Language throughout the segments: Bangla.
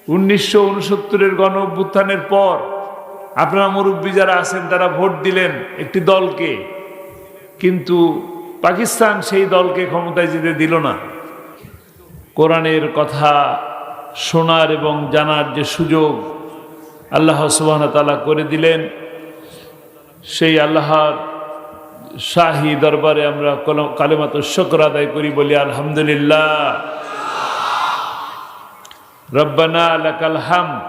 1969-এর গণ অভ্যুত্থানের পর আপনারা মুরব্বী যারা আছেন তারা ভোট দিলেন একটি দলকে, কিন্তু পাকিস্তান সেই দলকে ক্ষমতায় যেতে দিল না। কোরআনের কথা শোনার এবং জানার যে সুযোগ আল্লাহ সুবহানাহু ওয়া তাআলা করে দিলেন, সেই আল্লাহর শাহী দরবারে আমরা কালেমাতুশ শুকর আদায় করি, বলি আলহামদুলিল্লাহ। রব্বানা লাকাল হামদ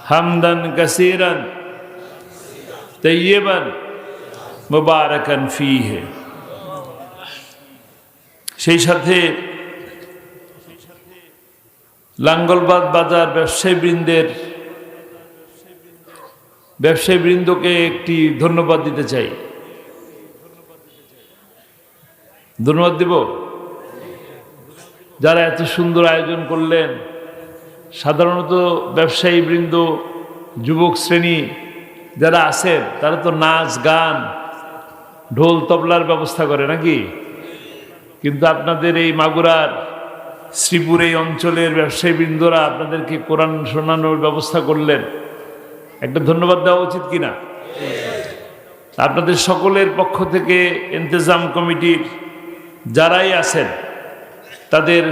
হামদান কাসীরান তাইয়্যিবান মুবারাকান ফীহি। সেই সাথে লাঙ্গলবাদ বাজার ব্যবসায়ীবৃন্দকে একটি ধন্যবাদ দিতে চাই। ধন্যবাদ দিব যারা এত সুন্দর আয়োজন করলেন। সাধারণত ব্যবসায়ীবৃন্দ, যুবক শ্রেণী যারা আছেন তারা তো নাচ গান ঢোল তবলার ব্যবস্থা করে নাকি, কিন্তু আপনাদের এই মাগুরার শ্রীপুর এই অঞ্চলের ব্যবসায়ীবৃন্দরা আপনাদেরকে কোরআন শোনানোর ব্যবস্থা করলেন, একটা ধন্যবাদ দেওয়া উচিত কিনা? আপনাদের সকলের পক্ষ থেকে ইন্তেজাম কমিটির যারাই আছেন তাদের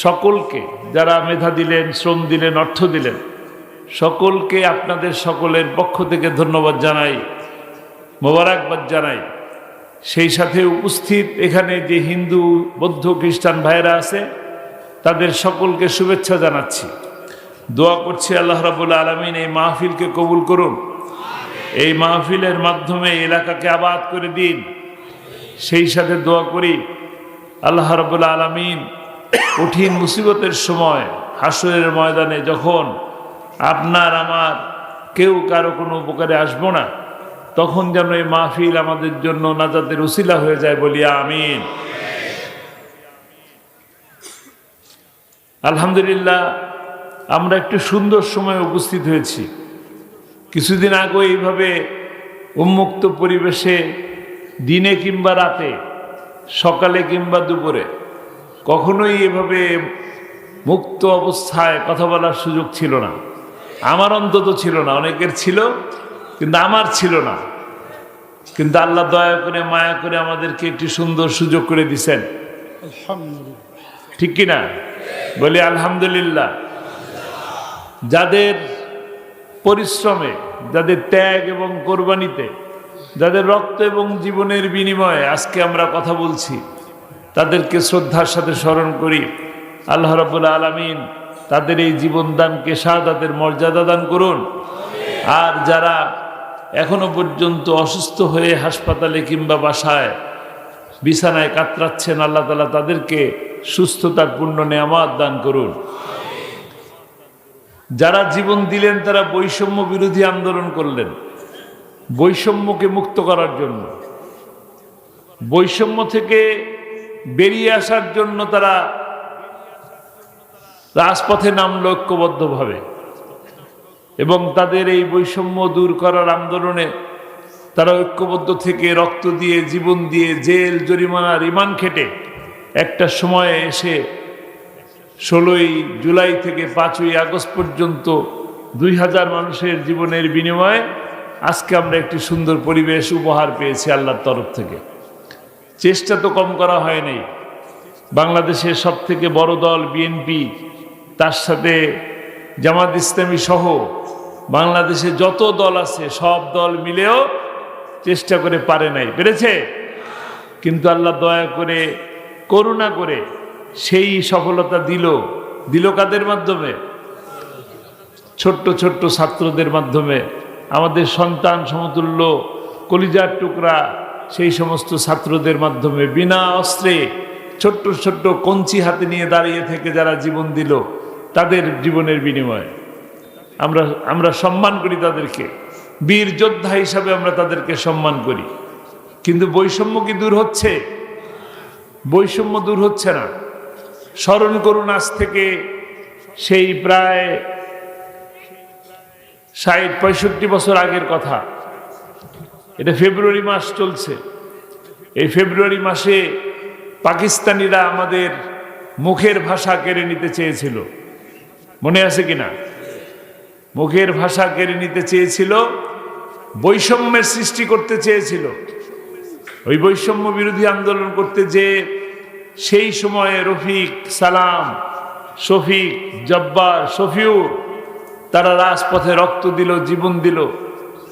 সকলকে যারা মেধা দিলেন, শ্রম দিলেন, অর্থ দিলেন, সকলকে আপনাদের সকলের পক্ষ থেকে ধন্যবাদ জানাই, মোবারকবাদ জানাই। সেই সাথে উপস্থিত এখানে যে হিন্দু, বৌদ্ধ, খ্রিস্টান ভাইরা আছে তাদের সকলকে শুভেচ্ছা জানাচ্ছি। দোয়া করছি আল্লাহ রাব্বুল আলামিন এই মাহফিলকে কবুল করুন, এই মাহফিলের মাধ্যমে এলাকাকে আবাদ করে দিন। সেই সাথে দোয়া করি আল্লাহ রাব্বুল আলামিন কঠিন মুসিবতের সময় হাসরের ময়দানে যখন আপনার আমার কেউ কারো কোনো উপকারে আসবো না, তখন যেন এই মাহফিল আমাদের জন্য নাজাতের উসিলা হয়ে যায়, বলি আমিন। আলহামদুলিল্লাহ, আমরা একটু সুন্দর সময় উপস্থিত হয়েছি। কিছুদিন আগে এইভাবে উন্মুক্ত পরিবেশে দিনে কিংবা রাতে, সকালে কিংবা দুপুরে কখনোই এভাবে মুক্ত অবস্থায় কথা বলার সুযোগ ছিল না। আমার অন্তত ছিল না, অনেকের ছিল কিন্তু আমার ছিল না। কিন্তু আল্লাহ দয়া করে মায়া করে আমাদেরকে একটি সুন্দর সুযোগ করে দিছেন, ঠিক কিনা? বলি আলহামদুলিল্লাহ। যাদের পরিশ্রমে, যাদের ত্যাগ এবং কোরবানিতে, যাদের রক্ত এবং জীবনের বিনিময়ে আজকে আমরা কথা বলছি, তাদেরকে শ্রদ্ধার সাথে স্মরণ করি। আল্লাহ রাব্বুল আলামিন তাদের এই জীবন দানকে শাহাদাতের মর্যাদা দান করুন। আর যারা এখনো পর্যন্ত অসুস্থ হয়ে হাসপাতালে কিংবা বাসায় বিছানায় কাতরাচ্ছেন, আল্লাহ তাআলা তাদেরকে সুস্থতার পূর্ণ নেয়ামত দান করুন। যারা জীবন দিলেন তারা বৈষম্য বিরোধী আন্দোলন করলেন, বৈষম্যকে মুক্ত করার জন্য, বৈষম্য থেকে বেরিয়ে আসার জন্য তারা রাজপথে নামল ঐক্যবদ্ধভাবে। এবং তাদের এই বৈষম্য দূর করার আন্দোলনে তারা ঐক্যবদ্ধ থেকে রক্ত দিয়ে, জীবন দিয়ে, জেল জরিমানা রিমান্ড খেটে একটা সময়ে এসে 16ই জুলাই থেকে 5ই আগস্ট পর্যন্ত 2000 মানুষের জীবনের বিনিময়ে আজকে আমরা একটি সুন্দর পরিবেশ উপহার পেয়েছি আল্লাহর তরফ থেকে। চেষ্টা তো কম করা হয়নি। বাংলাদেশের সব থেকে বড় দল বিএনপি, তার সাথে জামাত ইসলামী সহ বাংলাদেশে যত দল আছে সব দল মিলেও চেষ্টা করে পারে নাই, পেরেছে? কিন্তু আল্লাহ দয়া করে, করুণা করে সেই সফলতা দিল কাদের মাধ্যমে? ছোট্ট ছোট্ট ছাত্রদের মাধ্যমে। আমাদের সন্তান সমতুল্য কলিজার টুকরা সেই সমস্ত ছাত্রদের মাধ্যমে, বিনা অস্ত্রে ছোট্ট ছোট্ট কঞ্চি হাতে নিয়ে দাঁড়িয়ে থেকে যারা জীবন দিল, তাদের জীবনের বিনিময়ে আমরা সম্মান করি তাদেরকে, বীর যোদ্ধা হিসাবে আমরা তাদেরকে সম্মান করি। কিন্তু বৈষম্য কি দূর হচ্ছে? বৈষম্য দূর হচ্ছে না। স্মরণ করুন আজ থেকে সেই প্রায় 60-65 বছর আগের কথা। এটা ফেব্রুয়ারি মাস চলছে। এই ফেব্রুয়ারি মাসে পাকিস্তানিরা আমাদের মুখের ভাষা কেড়ে নিতে চেয়েছিল, মনে আছে কিনা? মুখের ভাষা কেড়ে নিতে চেয়েছিল, বৈষম্যের সৃষ্টি করতে চেয়েছিল। ওই বৈষম্য বিরোধী আন্দোলন করতে যে সেই সময়ে রফিক, সালাম, শফিক, জব্বার, শফিউর তারা রাজপথে রক্ত দিল, জীবন দিল।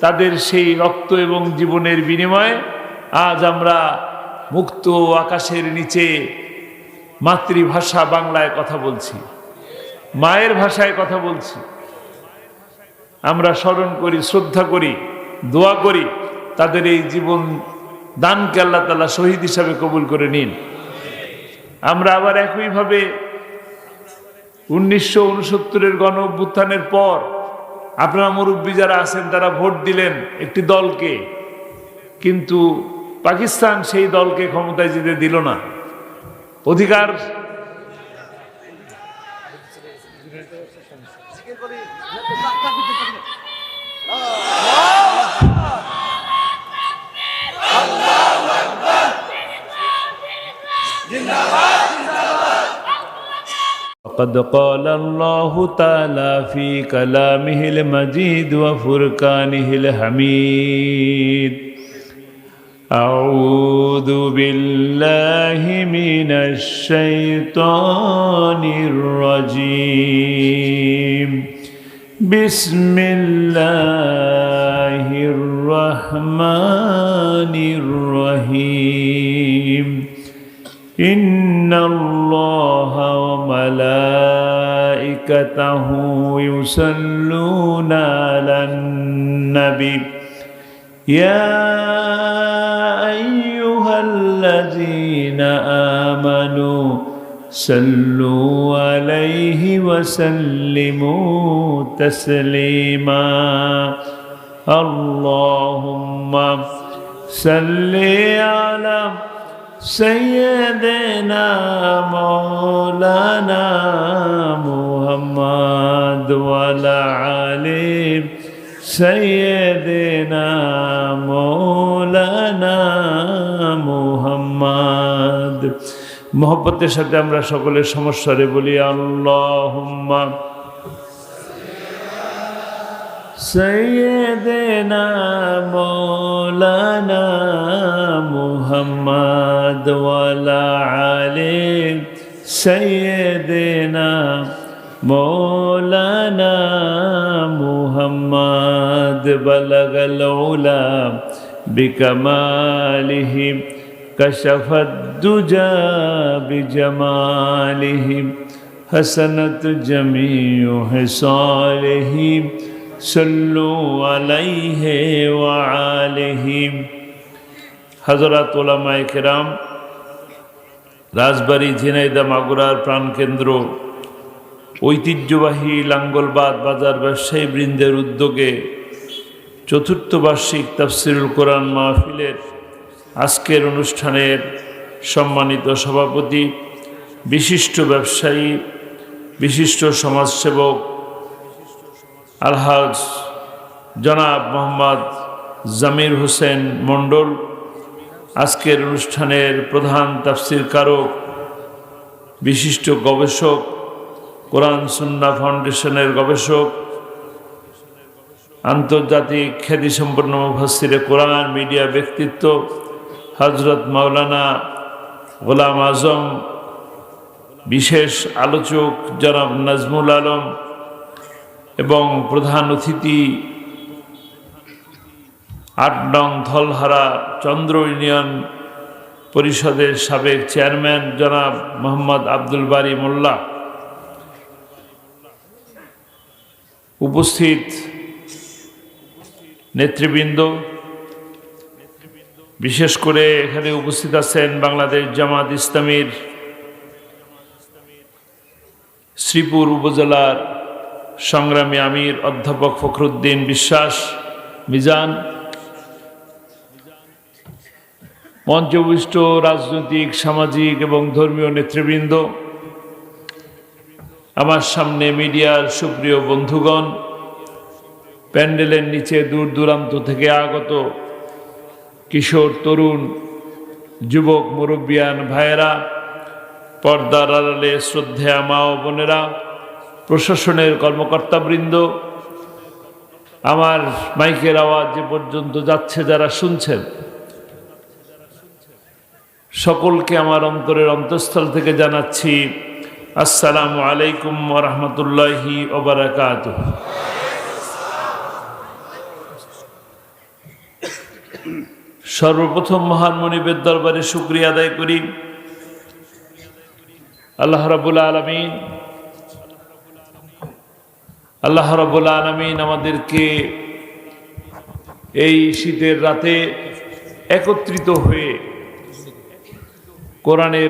তাদের সেই রক্ত এবং জীবনের বিনিময়ে আজ আমরা মুক্ত আকাশের নিচে মাতৃভাষা বাংলায় কথা বলছি, মায়ের ভাষায় কথা বলছি। আমরা স্মরণ করি, শ্রদ্ধা করি, দোয়া করি তাদের এই জীবন দানকে আল্লাহ তাআলা শহীদ হিসাবে কবুল করে নিন। আমরা আবার একইভাবে 1969-এর গণ অভ্যুত্থানের পর আপনারা মুরব্বী যারা আছেন তারা ভোট দিলেন একটি দলকে, কিন্তু পাকিস্তান সেই দলকে ক্ষমতায় যেতে দিল না। অধিকার قد قال الله تعالى في كلامه المجيد وفرقانه الحميد أعوذ بالله من الشيطان الرجيم بسم الله الرحمن الرحيم إن الله وملائكته يصلون على النبي يا أيها الذين آمنوا صلوا عليه وسلموا تسليما اللهم صل على سيدنا مولانا محمد وعلى آله سيدنا مولانا محمد। মোহব্বতের সাথে আমরা সকলের সমস্যারে বলি আল্লাহুম্মা سيدنا مولانا محمد وعلى آله سيدنا مولانا محمد بلغ العلا بكماله كشف الدجى بجماله حسنت جميع خصاله صلوا عليه وآله। হযরত উলামায়ে কেরাম, রাজবাড়ী, ঝিনাইদহ, মাগুরার প্রাণকেন্দ্র, ঐতিহ্যবাহী লাঙ্গলবাদ বাজার ব্যবসায়ী বৃন্দের উদ্যোগে চতুর্থ বার্ষিক তাফসিরুল কোরআন মাহফিলের আজকের অনুষ্ঠানের সম্মানিত সভাপতি, বিশিষ্ট ব্যবসায়ী, বিশিষ্ট সমাজসেবক আলহাজ জনাব মোহাম্মদ জামির হোসেন মণ্ডল, আজকের অনুষ্ঠানের প্রধান তাফসির কারক, বিশিষ্ট গবেষক, কোরআন সুন্নাহ ফাউন্ডেশনের গবেষক, আন্তর্জাতিক খ্যাতিসম্পন্ন মুফাসসিরে কোরআন, মিডিয়া ব্যক্তিত্ব হযরত মাওলানা গোলাম আজম, বিশেষ আলোচক জনাব নাজমুল আলম এবং প্রধান অতিথি ৮ নং ধলহারা চন্দ্র ইউনিয়ন পরিষদের সাবেক চেয়ারম্যান জনাব মোহাম্মদ আব্দুল বারী মোল্লা, উপস্থিত নেতৃবৃন্দ, বিশেষ করে এখানে উপস্থিত আছেন বাংলাদেশ জামাত ইসলামীর শ্রীপুর উপজেলার সংগ্রামী আমির অধ্যাপক ফখরুদ্দিন বিশ্বাস মিজান, মঞ্চবিষ্ট রাজনৈতিক, সামাজিক এবং ধর্মীয় নেতৃবৃন্দ, আমার সামনে মিডিয়ার সুপ্রিয় বন্ধুগণ, প্যান্ডেলের নিচে দূর দূরান্ত থেকে আগত কিশোর, তরুণ, যুবক, মুরব্বিয়ান ভাইয়েরা, পর্দার আড়ালে শ্রদ্ধেয়া মা ও বোনেরা, প্রশাসনের কর্মকর্তাবৃন্দ, আমার মাইকের আওয়াজ যে পর্যন্ত যাচ্ছে যারা শুনছেন, সকলকে আমার অন্তরের অন্তঃস্থল থেকে জানাচ্ছি আসসালামু আলাইকুম ওয়া রাহমাতুল্লাহি ওয়া বারাকাতুহু। সর্বপ্রথম মহান মনিবের দরবারে শুকরিয়া আদায় করি। আল্লাহ রাব্বুল আলামিন আমাদেরকে এই শীতের রাতে একত্রিত হয়ে কোরআনের